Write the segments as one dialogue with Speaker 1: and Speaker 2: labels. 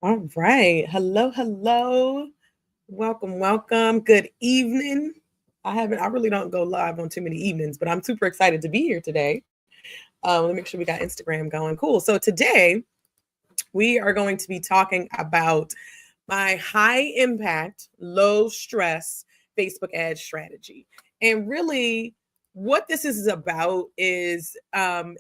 Speaker 1: All right. Hello, hello. Welcome, welcome. Good evening. I really don't go live on too many evenings, but I'm super excited to be here today. Let me make sure we got Instagram going. Cool. So today we are going to be talking about my high impact, low stress Facebook ad strategy. And really, what this is about is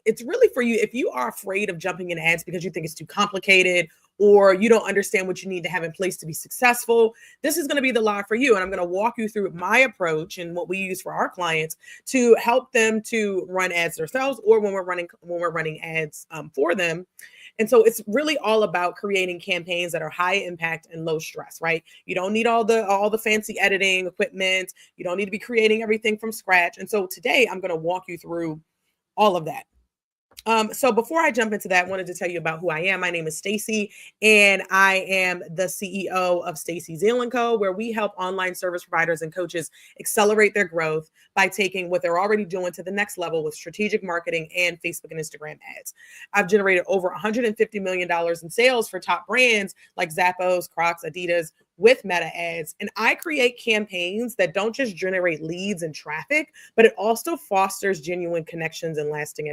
Speaker 1: it's really for you if you are afraid of jumping in ads because you think it's too complicated or you don't understand what you need to have in place to be successful. This is going to be the live for you. And I'm going to walk you through my approach and what we use for our clients to help them to run ads themselves or when we're running ads for them. And so it's really all about creating campaigns that are high impact and low stress, right? You don't need all the fancy editing equipment. You don't need to be creating everything from scratch. And so today I'm going to walk you through all of that. So before I jump into that, I wanted to tell you about who I am. My name is Stacy, and I am the CEO of Stacy Zeal & Co., where we help online service providers and coaches accelerate their growth by taking what they're already doing to the next level with strategic marketing and Facebook and Instagram ads. I've generated over $150 million in sales for top brands like Zappos, Crocs, Adidas, with meta ads. And I create campaigns that don't just generate leads and traffic, but it also fosters genuine connections and lasting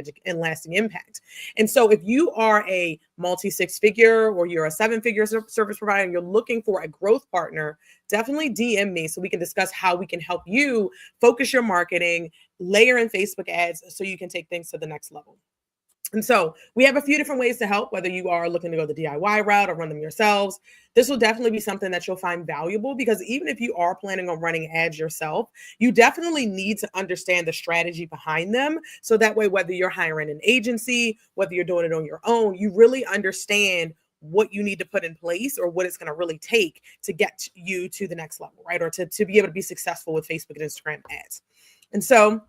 Speaker 1: impact. And so if you are a multi six figure or you're a seven figure service provider and you're looking for a growth partner, definitely DM me so we can discuss how we can help you focus your marketing, layer in Facebook ads so you can take things to the next level. And so we have a few different ways to help, whether you are looking to go the DIY route or run them yourselves. This will definitely be something that you'll find valuable because even if you are planning on running ads yourself, you definitely need to understand the strategy behind them. So that way, whether you're hiring an agency, whether you're doing it on your own, you really understand what you need to put in place or what it's going to really take to get you to the next level, right? Or to be able to be successful with Facebook and Instagram ads. And so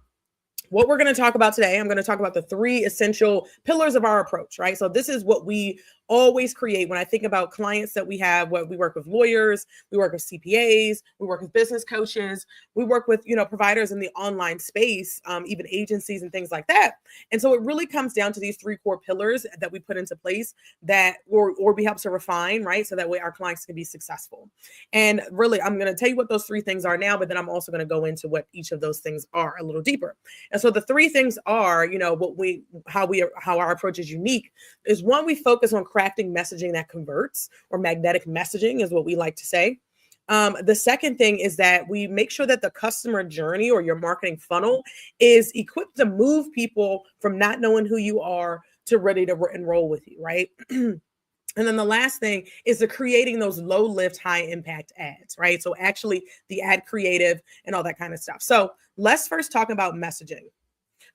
Speaker 1: what we're going to talk about today, I'm going to talk about the three essential pillars of our approach, right? So this is what we always create when I think about clients that we have. What we work with lawyers, we work with CPAs, we work with business coaches, we work with providers in the online space, even agencies and things like that. And so it really comes down to these three core pillars that we put into place that or we help to refine, right? So that way our clients can be successful. And really, I'm going to tell you what those three things are now, but then I'm also going to go into what each of those things are a little deeper. And so the three things are, how our approach is unique is one, we focus on crafting messaging that converts, or magnetic messaging is what we like to say. The second thing is that we make sure that the customer journey or your marketing funnel is equipped to move people from not knowing who you are to ready to enroll with you, right? And then the last thing is the creating those low lift, high impact ads, right? So actually the ad creative and all that kind of stuff. So let's first talk about messaging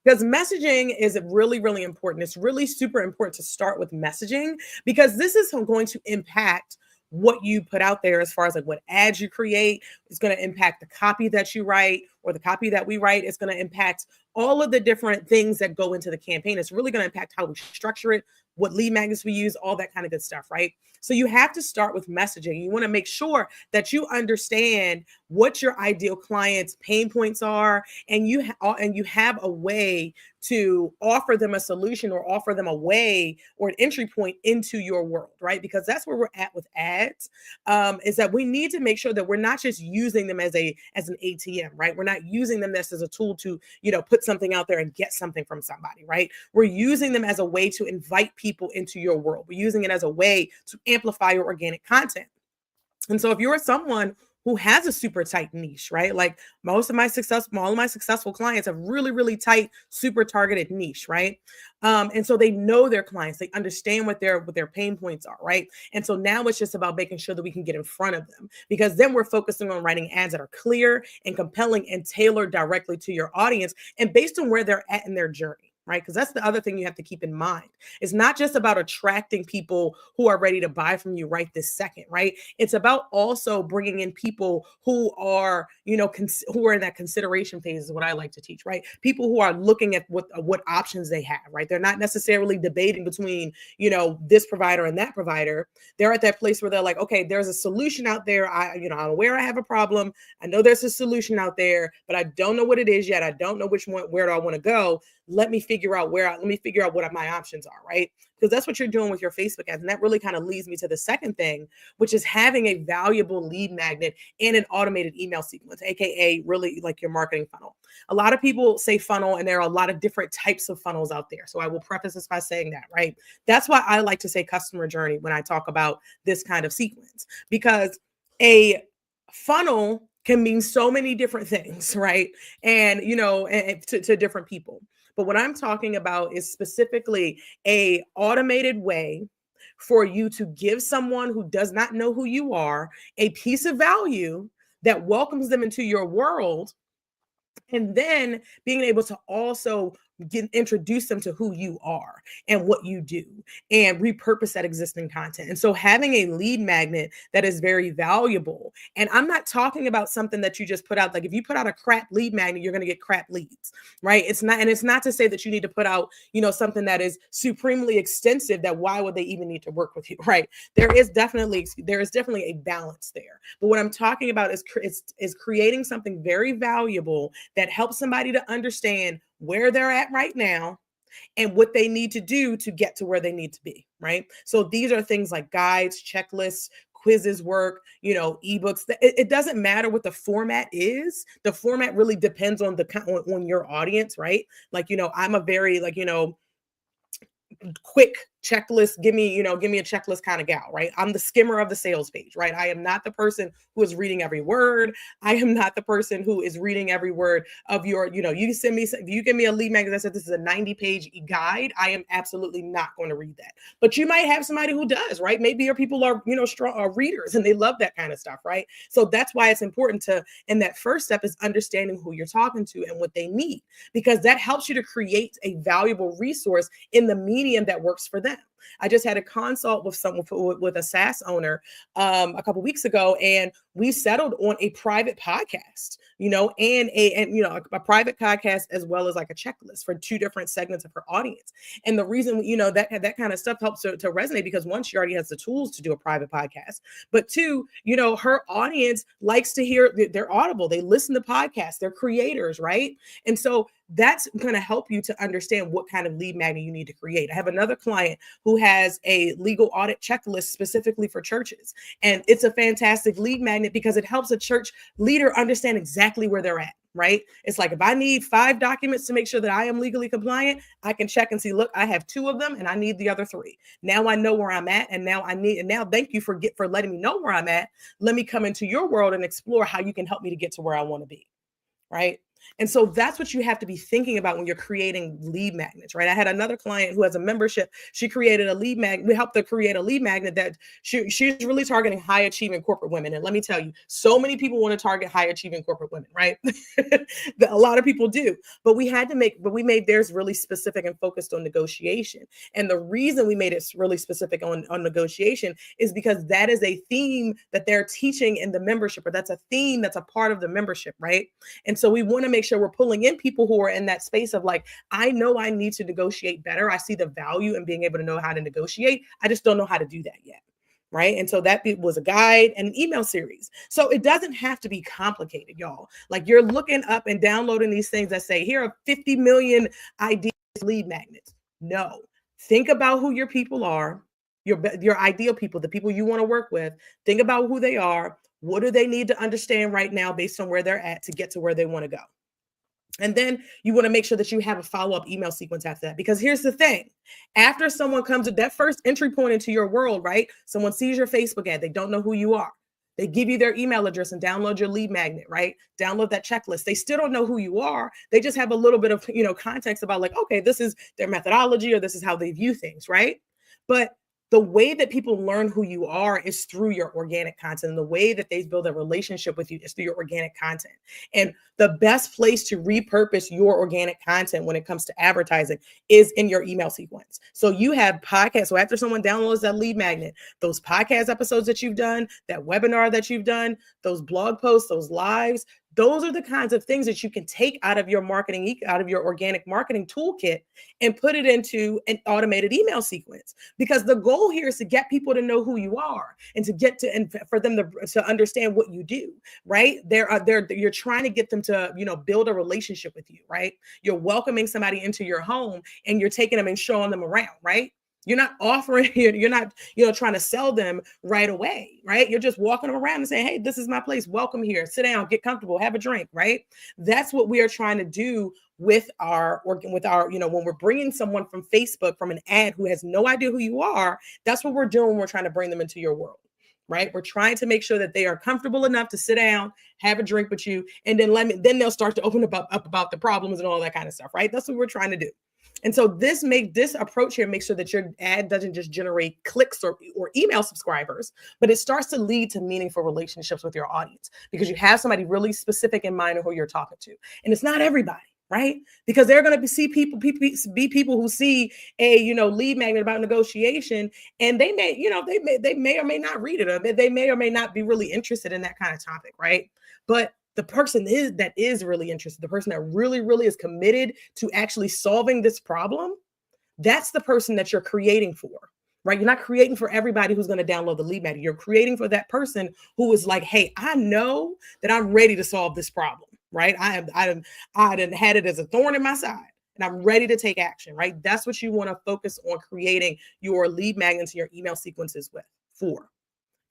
Speaker 1: because messaging is really, really important. It's really super important to start with messaging because this is going to impact what you put out there as far as like what ads you create. It's going to impact the copy that you write or the copy that we write. It's going to impact all of the different things that go into the campaign. It's really going to impact how we structure it, what lead magnets we use, all that kind of good stuff, right? So you have to start with messaging. You want to make sure that you understand what your ideal client's pain points are, and you have a way to offer them a solution or offer them a way or an entry point into your world, right? Because that's where we're at with ads. Is that we need to make sure that we're not just using them as an ATM, right? We're not using them as a tool to put something out there and get something from somebody, right? We're using them as a way to invite people into your world. We're using it as a way to amplify your organic content. And so if you're someone who has a super tight niche, right? Like all of my successful clients have really, really tight, super targeted niche, right? And so they know their clients, they understand what their pain points are, right? And so now it's just about making sure that we can get in front of them because then we're focusing on writing ads that are clear and compelling and tailored directly to your audience and based on where they're at in their journey. Right. Because that's the other thing you have to keep in mind. It's not just about attracting people who are ready to buy from you right this second. Right. It's about also bringing in people who are, who are in that consideration phase is what I like to teach. Right. People who are looking at what options they have. Right. They're not necessarily debating between, this provider and that provider. They're at that place where they're like, OK, there's a solution out there. I'm aware I have a problem. I know there's a solution out there, but I don't know what it is yet. I don't know which one, where do I want to go. let me figure out what my options are, right? Because that's what you're doing with your Facebook ads. And that really kind of leads me to the second thing, which is having a valuable lead magnet and an automated email sequence, AKA really like your marketing funnel. A lot of people say funnel, and there are a lot of different types of funnels out there. So I will preface this by saying that, right? That's why I like to say customer journey when I talk about this kind of sequence, because a funnel can mean so many different things, right? And, to different people. But what I'm talking about is specifically a automated way for you to give someone who does not know who you are a piece of value that welcomes them into your world, and then being able to also introduce them to who you are and what you do and repurpose that existing content. And so having a lead magnet that is very valuable, and I'm not talking about something that you just put out, like if you put out a crap lead magnet, you're going to get crap leads, right? It's not to say that you need to put out, something that is supremely extensive, that why would they even need to work with you, right? There is definitely a balance there. But what I'm talking about is creating something very valuable that helps somebody to understand where they're at right now and what they need to do to get to where they need to be, right? So these are things like guides, checklists, quizzes work, ebooks. It doesn't matter what the format is. The format really depends on on your audience, right? Like, I'm a very quick checklist, give me a checklist kind of gal, right? I'm the skimmer of the sales page, right? I am not the person who is reading every word. I am not the person who is reading every word of your, if you give me a lead magnet that says this is a 90-page guide, I am absolutely not going to read that. But you might have somebody who does, right? Maybe your people are, strong readers and they love that kind of stuff, right? So that's why it's important and that first step is understanding who you're talking to and what they need, because that helps you to create a valuable resource in the medium that works for them. I just had a consult with someone with a SaaS owner a couple of weeks ago, and we settled on a private podcast, and a private podcast as well as like a checklist for two different segments of her audience. And the reason, that kind of stuff helps to resonate, because one, she already has the tools to do a private podcast, but two, her audience likes to hear, they're audible, they listen to podcasts, they're creators, right? And so that's going to help you to understand what kind of lead magnet you need to create. I have another client who has a legal audit checklist specifically for churches. And it's a fantastic lead magnet because it helps a church leader understand exactly where they're at, right? It's like, if I need 5 documents to make sure that I am legally compliant, I can check and see, look, I have 2 of them and I need the other 3. Now I know where I'm at. And now thank you for letting me know where I'm at. Let me come into your world and explore how you can help me to get to where I want to be, right? And so that's what you have to be thinking about when you're creating lead magnets, right? I had another client who has a membership. She created a lead magnet. We helped her create a lead magnet that she's really targeting high achieving corporate women. And let me tell you, so many people want to target high achieving corporate women, right? A lot of people do, but we made theirs really specific and focused on negotiation. And the reason we made it really specific on negotiation is because that is a theme that they're teaching in the membership, or that's a theme that's a part of the membership, right? And so we want to make sure we're pulling in people who are in that space of like, I know I need to negotiate better. I see the value in being able to know how to negotiate. I just don't know how to do that yet. Right. And so that was a guide and an email series. So it doesn't have to be complicated, y'all. Like, you're looking up and downloading these things that say, here are 50 million ideas, lead magnets. No, think about who your people are, your ideal people, the people you want to work with. Think about who they are. What do they need to understand right now based on where they're at to get to where they want to go? And then you want to make sure that you have a follow-up email sequence after that. Because here's the thing. After someone comes to that first entry point into your world, right? Someone sees your Facebook ad. They don't know who you are. They give you their email address and download your lead magnet, right? Download that checklist. They still don't know who you are. They just have a little bit of, context about like, okay, this is their methodology, or this is how they view things, right? But the way that people learn who you are is through your organic content. And the way that they build a relationship with you is through your organic content. And the best place to repurpose your organic content when it comes to advertising is in your email sequence. So you have podcasts. So after someone downloads that lead magnet, those podcast episodes that you've done, that webinar that you've done, those blog posts, those lives, Those are the kinds of things that you can take out of your marketing, out of your organic marketing toolkit and put it into an automated email sequence. Because the goal here is to get people to know who you are and to get to, and for them to understand what you do, right? You're trying to get them to, build a relationship with you, right? You're welcoming somebody into your home and you're taking them and showing them around, right? You're not offering, you're not, trying to sell them right away, right? You're just walking them around and saying, hey, this is my place. Welcome here. Sit down, get comfortable, have a drink, right? That's what we are trying to do with our, when we're bringing someone from Facebook, from an ad who has no idea who you are, that's what we're doing when we're trying to bring them into your world, right? We're trying to make sure that they are comfortable enough to sit down, have a drink with you, and then they'll start to open up about the problems and all that kind of stuff, right? That's what we're trying to do. And so this approach here makes sure that your ad doesn't just generate clicks or email subscribers, but it starts to lead to meaningful relationships with your audience because you have somebody really specific in mind of who you're talking to. And it's not everybody, right? Because they're going to be people who see a, lead magnet about negotiation, and they may or may not read it, or they may or may not be really interested in that kind of topic, right? But the person that is really interested, the person that really, really is committed to actually solving this problem, that's the person that you're creating for, right? You're not creating for everybody who's going to download the lead magnet. You're creating for that person who is like, hey, I know that I'm ready to solve this problem, right? I done had it as a thorn in my side, and I'm ready to take action, right? That's what you want to focus on creating your lead magnets, your email sequences for.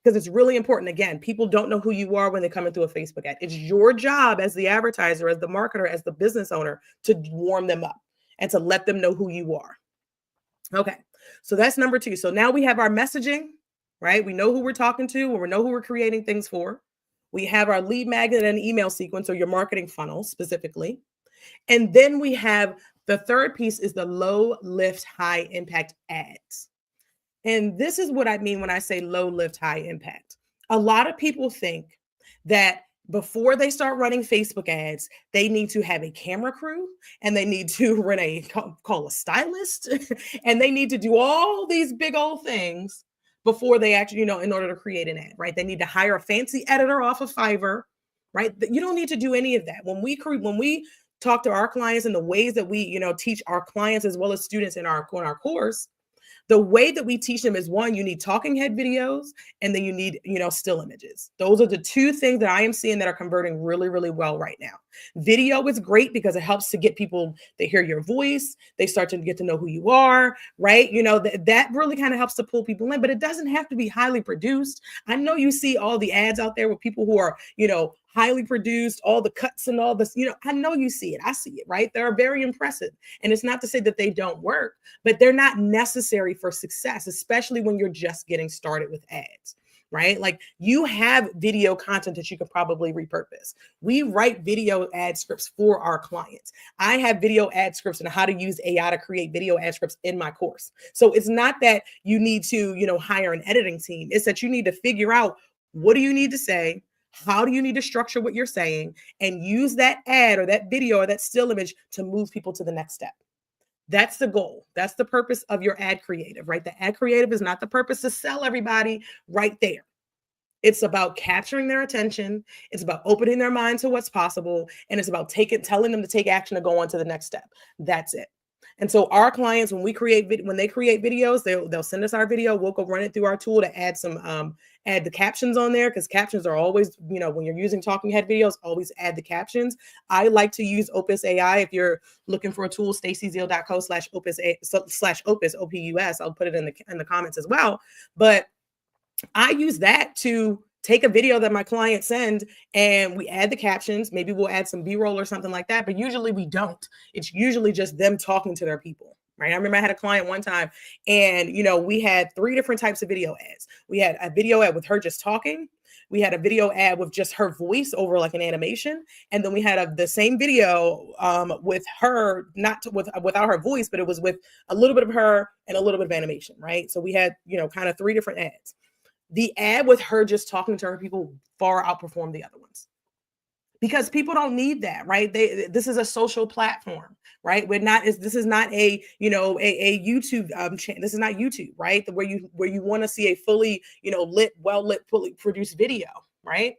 Speaker 1: Because it's really important. Again, people don't know who you are when they come into a Facebook ad. It's your job as the advertiser, as the marketer, as the business owner to warm them up and to let them know who you are. Okay, so that's number 2. So now we have our messaging, right? We know who we're talking to, or we know who we're creating things for. We have our lead magnet and email sequence, or your marketing funnel specifically. And then we have the third piece is the low lift, high impact ads. And this is what I mean when I say low lift, high impact. A lot of people think that before they start running Facebook ads, they need to have a camera crew and they need to call a stylist and they need to do all these big old things before they actually, in order to create an ad, right? They need to hire a fancy editor off of Fiverr, right? You don't need to do any of that. When we talk to our clients and the ways that we, teach our clients as well as students in our course, the way that we teach them is, one, you need talking head videos, and then you need, still images. Those are the 2 things that I am seeing that are converting really, really well right now. Video is great because it helps to get people, they hear your voice, they start to get to know who you are, right? That really kind of helps to pull people in, but it doesn't have to be highly produced. I know you see all the ads out there with people who are, highly produced, all the cuts and all this, I know you see it. I see it, right? They're very impressive. And it's not to say that they don't work, but they're not necessary for success, especially when you're just getting started with ads, right? Like, you have video content that you can probably repurpose. We write video ad scripts for our clients. I have video ad scripts and how to use AI to create video ad scripts in my course. So it's not that you need to, hire an editing team. It's that you need to figure out, what do you need to say? How do you need to structure what you're saying, and use that ad or that video or that still image to move people to the next step? That's the goal. That's the purpose of your ad creative, right? The ad creative is not the purpose to sell everybody right there. It's about capturing their attention. It's about opening their mind to what's possible. And it's about telling them to take action to go on to the next step. That's it. And so our clients, when they create videos, they'll send us our video. We'll go run it through our tool to add add the captions on there, because captions are always, when you're using talking head videos, always add the captions. I like to use Opus AI. If you're looking for a tool, stacyzeal.co/opus, OPUS. I'll put it in the comments as well. But I use that to take a video that my clients send and we add the captions. Maybe we'll add some B-roll or something like that, but usually we don't. It's usually just them talking to their people, right? I remember I had a client one time and, we had 3 different types of video ads. We had a video ad with her just talking. We had a video ad with just her voice over like an animation. And then we had the same video with her, without her voice, but it was with a little bit of her and a little bit of animation, right? So we had, kind of 3 different ads. The ad with her just talking to her people far outperformed the other ones, because people don't need that, right? This is a social platform, right? This is not a YouTube channel. This is not YouTube, right? Where you want to see a fully, lit, well lit, fully produced video, right?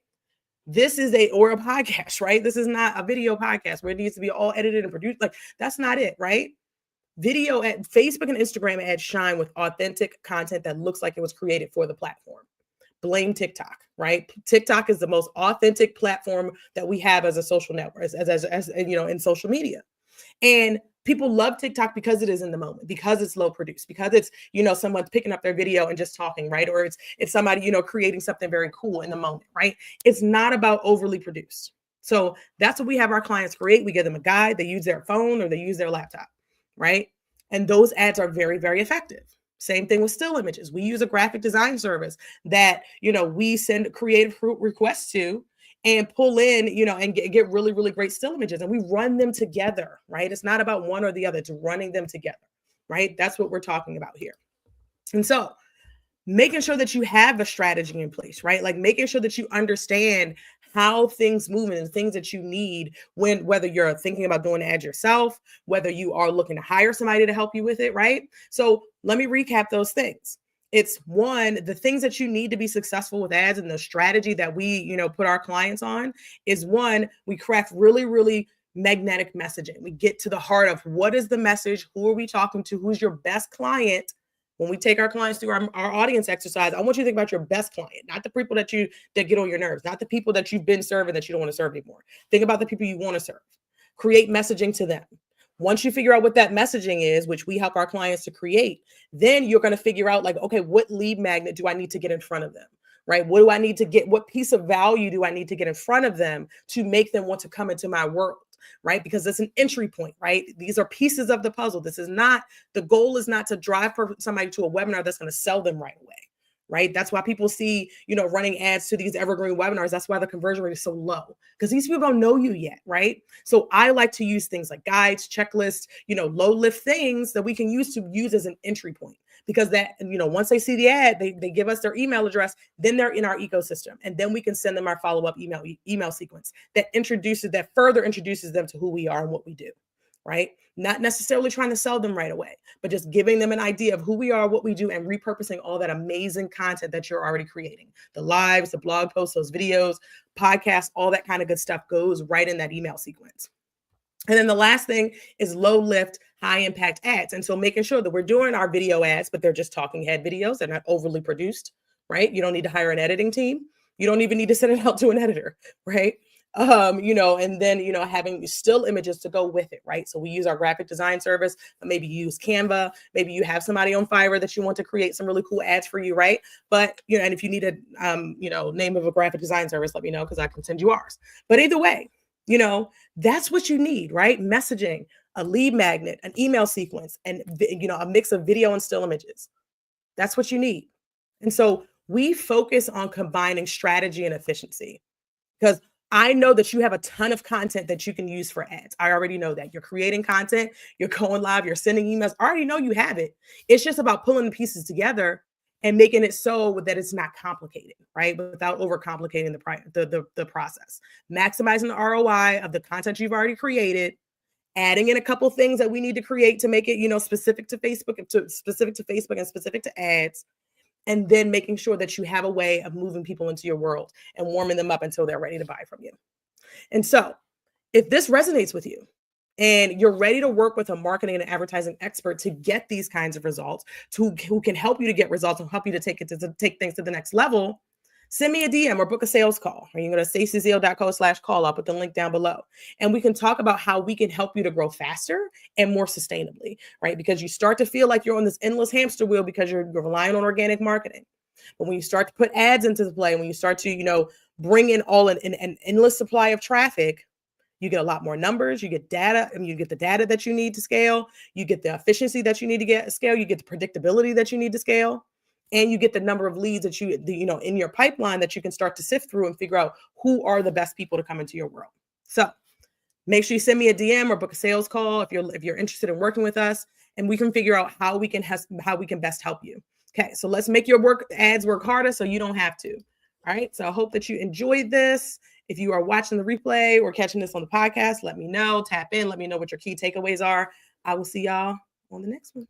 Speaker 1: This is or a podcast, right? This is not a video podcast where it needs to be all edited and produced. Like, that's not it, right? Video at Facebook and Instagram ads shine with authentic content that looks like it was created for the platform. Blame TikTok, right? TikTok is the most authentic platform that we have as a social network, as you know, in social media. And people love TikTok because it is in the moment, because it's low produced, because it's, you know, someone's picking up their video and just talking, right? Or it's somebody, you know, creating something very cool in the moment, right? It's not about overly produced. So that's what we have our clients create. We give them a guide, they use their phone or they use their laptop, right? And those ads are very, very effective. Same thing with still images. We use a graphic design service that, you know, we send creative requests to and pull in, you know, and get really, really great still images, and we run them together, right? It's not about one or the other, it's running them together, right? That's what we're talking about here. And so making sure that you have a strategy in place, right? Like making sure that you understand how things move and the things that you need whether you're thinking about doing ads yourself, whether you are looking to hire somebody to help you with it, right? So let me recap those things. It's one, the things that you need to be successful with ads and the strategy that we, you know, put our clients on is one, we craft really, really magnetic messaging. We get to the heart of what is the message, who are we talking to, who's your best client. When we take our clients through our audience exercise, I want you to think about your best client, not the people that get on your nerves, not the people that you've been serving that you don't want to serve anymore. Think about the people you want to serve. Create messaging to them. Once you figure out what that messaging is, which we help our clients to create, then you're going to figure out like, okay, what lead magnet do I need to get in front of them? Right? What do I need to get? What piece of value do I need to get in front of them to make them want to come into my world? Right? Because it's an entry point, right? These are pieces of the puzzle. This is not, the goal is not to drive somebody to a webinar that's going to sell them right away, right? That's why people see, you know, running ads to these evergreen webinars. That's why the conversion rate is so low, because these people don't know you yet, right? So I like to use things like guides, checklists, you know, low lift things that we can use as an entry point. Because that, you know, once they see the ad, they give us their email address, then they're in our ecosystem. And then we can send them our follow-up email sequence that further introduces them to who we are and what we do, right? Not necessarily trying to sell them right away, but just giving them an idea of who we are, what we do, and repurposing all that amazing content that you're already creating. The lives, the blog posts, those videos, podcasts, all that kind of good stuff goes right in that email sequence. And then the last thing is low lift, high impact ads. And so making sure that we're doing our video ads, but they're just talking head videos. They're not overly produced, right? You don't need to hire an editing team. You don't even need to send it out to an editor, right? You know, and then, you know, having still images to go with it, right? So we use our graphic design service, but maybe you use Canva, maybe you have somebody on Fiverr that you want to create some really cool ads for you, right? But, you know, and if you need a, you know, name of a graphic design service, let me know, because I can send you ours. But either way, you know, that's what you need, right? Messaging, a lead magnet, an email sequence, and, you know, a mix of video and still images. That's what you need. And so we focus on combining strategy and efficiency, because I know that you have a ton of content that you can use for ads. I already know that. You're creating content, you're going live, you're sending emails. I already know you have it. It's just about pulling the pieces together and making it so that it's not complicated, right? Without overcomplicating the process. Maximizing the ROI of the content you've already created, adding in a couple things that we need to create to make it, you know, specific to Facebook and specific to ads, and then making sure that you have a way of moving people into your world and warming them up until they're ready to buy from you. And so if this resonates with you, and you're ready to work with a marketing and advertising expert to get these kinds of results, who can help you to get results and help you to take things to the next level, send me a DM or book a sales call. Or you can go to stacyzeal.co/call. I'll put the link down below. And we can talk about how we can help you to grow faster and more sustainably, right? Because you start to feel like you're on this endless hamster wheel because you're relying on organic marketing. But when you start to put ads into the play, when you start to, you know, bring in an endless supply of traffic, you get a lot more numbers, you get data, and you get the data that you need to scale, you get the efficiency that you need to get scale, you get the predictability that you need to scale, and you get the number of leads that you know, in your pipeline that you can start to sift through and figure out who are the best people to come into your world. So make sure you send me a DM or book a sales call if you're interested in working with us, and we can figure out how we can best help you. Okay, so let's make your ads work harder so you don't have to. All right, so I hope that you enjoyed this. If you are watching the replay or catching this on the podcast, let me know, tap in, let me know what your key takeaways are. I will see y'all on the next one.